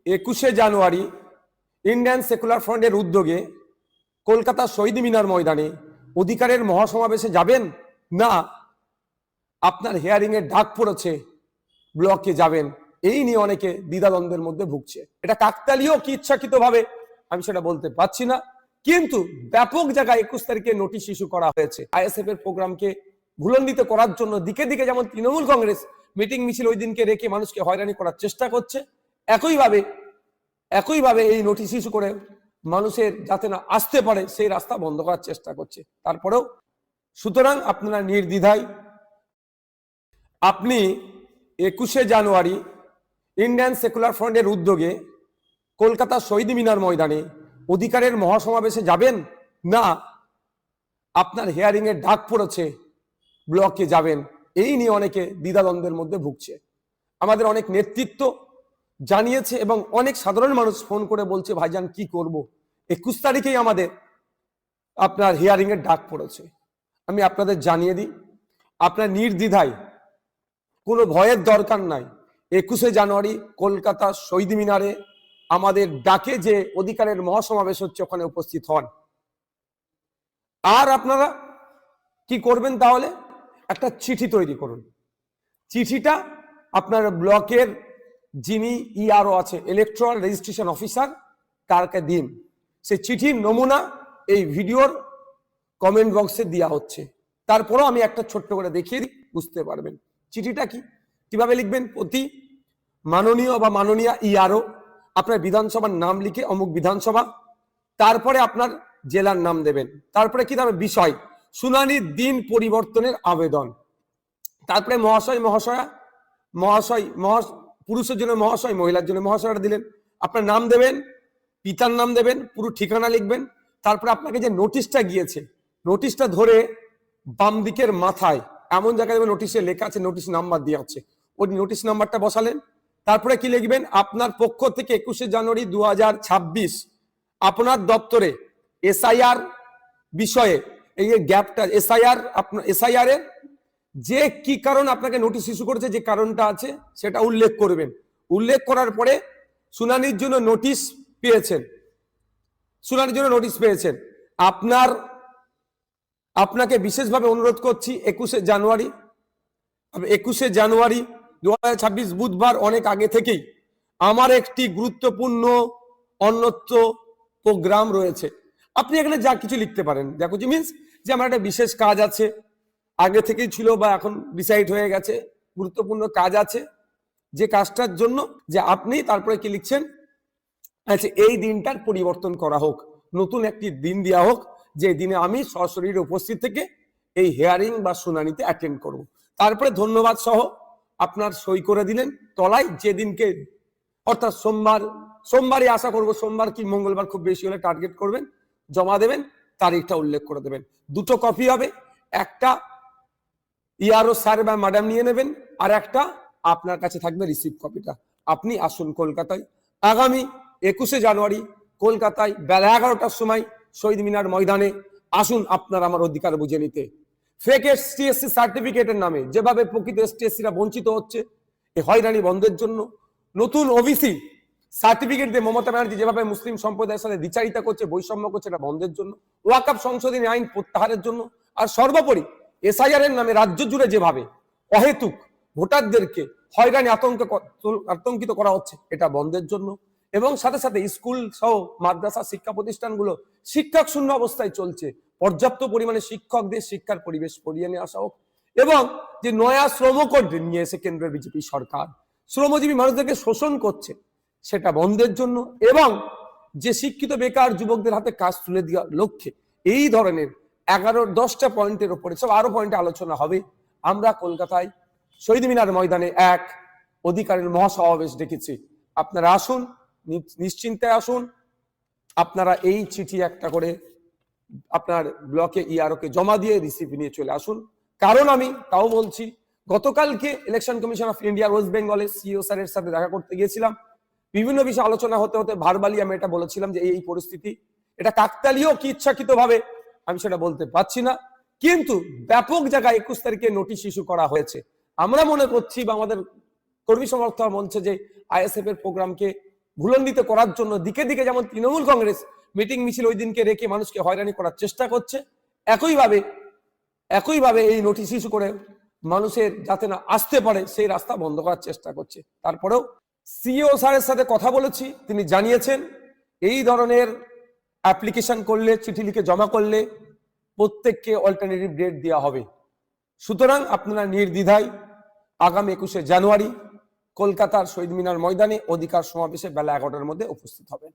21শে জানুয়ারি Indian secular ফ্রন্টের উদ্যোগে কলকাতা শহীদ মিনার ময়দানে অধিকারের মহাসমাবেশে যাবেন না আপনার হিয়ারিং এর ডাক পড়েছে ব্লকে যাবেন, এই নিয়ে অনেকে দ্বিধাদ্বন্দ্বের মধ্যে ভুগছে। এটা কাকতালীয় কি ইচ্ছাকৃতভাবে আমি সেটা বলতে পারছি না, কিন্তু ব্যাপক জায়গায় 21 তারিখে নোটিশ ইস্যু করা হয়েছে আইএসএফ এর প্রোগ্রামকে ভুলন্ডিত করার জন্য। দিকে দিকে যেমন তৃণমূল কংগ্রেস মিটিং মিছিল ওই দিনকে রেখে মানুষকে হয়রানি করার চেষ্টা করছে, একইভাবে এই নোটিশ ইস্যু করে মানুষের যাতে না আসতে পারে সেই রাস্তা বন্ধ করার চেষ্টা করছে। তারপরেও সুতরাং আপনারা নির্দ্বিধায় আপনি 21শে জানুয়ারি ইন্ডিয়ান সেকুলার ফ্রন্টের উদ্যোগে কলকাতা শহীদ মিনার ময়দানে অধিকারের মহাসমাবেশে যাবেন না আপনার হিয়ারিং এর ডাক পড়েছে ব্লকে যাবেন, এই নিয়ে অনেকে দ্বিধাদ্বন্দ্বের মধ্যে ভুগছে। আমাদের অনেক নেতৃত্ব জানিয়েছে এবং অনেক সাধারণ মানুষ ফোন করে বলছে ভাইজান কি করব, 21 তারিখেই আমাদের আপনার হিয়ারিং এর ডাক পড়েছে। আমি আপনাদের জানিয়ে দিই, আপনার নির্দ্বিধায় কোনো ভয়ের দরকার নাই। 21শে জানুয়ারি কলকাতা শহীদ মিনারে আমাদের ডাকে যে অধিকারের মহাসমাবেশ হচ্ছে ওখানে উপস্থিত হন। আর আপনারা কি করবেন তাহলে, একটা চিঠি তৈরি করুন। চিঠিটা আপনার ব্লকের যিনি ইআরও আছে, ইলেকট্রাল রেজিস্ট্রেশন অফিসার, তারকে দিন। সেই চিঠির নমুনা এই ভিডিওর কমেন্ট বক্সে দেওয়া হচ্ছে। তারপরও আমি একটা ছোট্ট করে দেখিয়ে দিই, বুঝতে পারবেন চিঠিটা কিভাবে লিখবেন। প্রতি মাননীয় বা মাননীয়া ইআরও আপনার বিধানসভার নাম লিখে অমুক বিধানসভা, তারপরে আপনার জেলার নাম দেবেন, তারপরে কি দেবেন বিষয়, শুনানির দিন পরিবর্তনের আবেদন, তারপরে মহাশয় মহাশয়া, পুরুষের জন্য মহাশয়, মহিলার জন্য মহাশয়টা দিলেন, আপনার নাম দেবেন, পিতার নাম দেবেন, পুরো ঠিকানা লিখবেন। তারপরে আপনাকে যে নোটিশটা গিয়েছে, নোটিশটা ধরে বাম দিকের মাথায় এমন জায়গায় নোটিশে লেখা আছে, নোটিশ নাম্বার দেওয়া আছে, ওই নোটিশ নাম্বারটা বসালেন। তারপরে কি লিখবেন, আপনার পক্ষ থেকে 21শে জানুয়ারি 2026 আপনার দপ্তরে এসআইআর বিষয়ে এই গ্যাপটা, এসআইআর এর যে কি কারণ আপনাকে নোটিশ ইস্যু করেছে, যে কারণটা আছে সেটা উল্লেখ করবেন। উল্লেখ করার পরে শুনানির জন্য নোটিশ পেয়েছেন, আপনাকে বিশেষভাবে অনুরোধ করছি 21শে জানুয়ারি 2026 বুধবার অনেক আগে থেকেই আমার একটি গুরুত্বপূর্ণ অন্যত্র প্রোগ্রাম রয়েছে। আপনি এখানে যা কিছু লিখতে পারেন, যা কিছু মিনস যে আমার একটা বিশেষ কাজ আছে, আগে থেকেই ছিল বা এখন ডিসাইড হয়ে গেছে, গুরুত্বপূর্ণ কাজ আছে, যে কাজটার জন্য যে আপনি তারপরে কি লিখছেন, আচ্ছা এই দিনটার পরিবর্তন করা হোক, নতুন একটি দিন দেওয়া হোক যে দিনে আমি সশরীরে উপস্থিত থেকে এই হিয়ারিং বা শুনানিতে অ্যাটেন্ড করব। তারপরে ধন্যবাদ সহ আপনার সই করে দিলেন তলায়, যেদিনকে অর্থাৎ সোমবারই আশা করব, সোমবার কি মঙ্গলবার খুব বেশি হলে টার্গেট করবেন, জমা দেবেন, তারিখটা উল্লেখ করে দেবেন। দুটো কপি হবে, একটা ইআরও স্যার বা ম্যাডাম নিয়ে নেবেন, আর একটা আপনার কাছে থাকবে রিসিভ কপিটা। আপনি আসুন কলকাতায় আগামী 21শে জানুয়ারি কলকাতায় বেলা 11টার সময় শহীদ মিনার ময়দানে আসুন আপনার আমার অধিকার বুঝে নিতে। ফেক এসটি/এসসি সার্টিফিকেটের নামে যেভাবে প্রকৃত এসটি/এসসিরা বঞ্চিত হচ্ছে, এই হয়রানি বন্ধের জন্য, নতুন ওবিসি সার্টিফিকেট দিয়ে মমতা ব্যানার্জি যেভাবে মুসলিম সম্প্রদায়ের সাথে দ্বিচারিতা করছে, বৈষম্য করছে, এটা বন্ধের জন্য, ওয়াকফ সংশোধনী আইন প্রত্যাহারের জন্য, আর সর্বোপরি এসআইআর এর নামে রাজ্য জুড়ে যেভাবে অহেতুক ভোটারদেরকে হয়রানি আতঙ্কিত করা হচ্ছে, এটা বন্ধের জন্য, এবং সাথে সাথে স্কুল সহ মাদ্রাসা শিক্ষা প্রতিষ্ঠানগুলো শিক্ষক শূন্য অবস্থায় চলছে, পর্যাপ্ত পরিমাণে শিক্ষকদের শিক্ষার পরিবেশ করিয়ে নিয়ে আসা হোক, এবং যে নয়া শ্রম কোড নিয়ে এসে কেন্দ্রের বিজেপি সরকার শ্রমজীবী মানুষদেরকে শোষণ করছে, সেটা বন্ধের জন্য, এবং যে শিক্ষিত বেকার যুবকদের হাতে কাজ তুলে দেওয়ার লক্ষ্যে এই ধরনের 10টা পয়েন্টের উপরে সব আরো পয়েন্টে আলোচনা হবে। আমরা কলকাতায় শহীদ মিনার ময়দানে এক অধিকারের মহাসমাবেশ ডেকেছি। আপনারা আসুন, নিশ্চিন্তে আসুন, আপনারা এই চিঠি একটা করে আপনার ব্লকে ইআরওকে জমা দিয়ে রিসিভ নিয়ে চলে আসুন। কারণ আমি তাও বলছি, গতকালকে election commission of India West বেঙ্গলের সিইও স্যারের সাথে দেখা করতে গিয়েছিলাম, বিভিন্ন বিষয়ে আলোচনা হতে হতে ভার্বালি আমি এটা বলেছিলাম যে এই পরিস্থিতি, এটা কাকতালীয় কি ইচ্ছাকৃতভাবে আমি সেটা বলতে পারছি না, কিন্তু ব্যাপক জায়গায় 21 তারিখে নোটিশ ইস্যু করা হয়েছে। আমরা মনে করছি বা আমাদের কর্মী সমর্থক বলছে যে আইএসএফ এর প্রোগ্রামকে ভুলন্ডিত করার জন্য দিকে দিকে যেমন তৃণমূল কংগ্রেস মিটিং মিছিল ওই দিনকে রেখে মানুষকে হয়রানি করার চেষ্টা করছে, একইভাবে এই নোটিশ ইস্যু করে মানুষের যাতে না আসতে পারে সেই রাস্তা বন্ধ করার চেষ্টা করছে। তারপরেও সিইও স্যারের সাথে কথা বলেছি, তিনি জানিয়েছেন এই ধরনের অ্যাপ্লিকেশন করলে, চিঠি লিখে জমা করলে প্রত্যেককে অল্টারনেটিভ ডেট দেওয়া হবে। সুতরাং আপনারা নির্দ্বিধায় আগামী 21শে জানুয়ারি কলকাতার শহীদ মিনার ময়দানে অধিকার সমাবেশে বেলা 11টার মধ্যে উপস্থিত হবেন।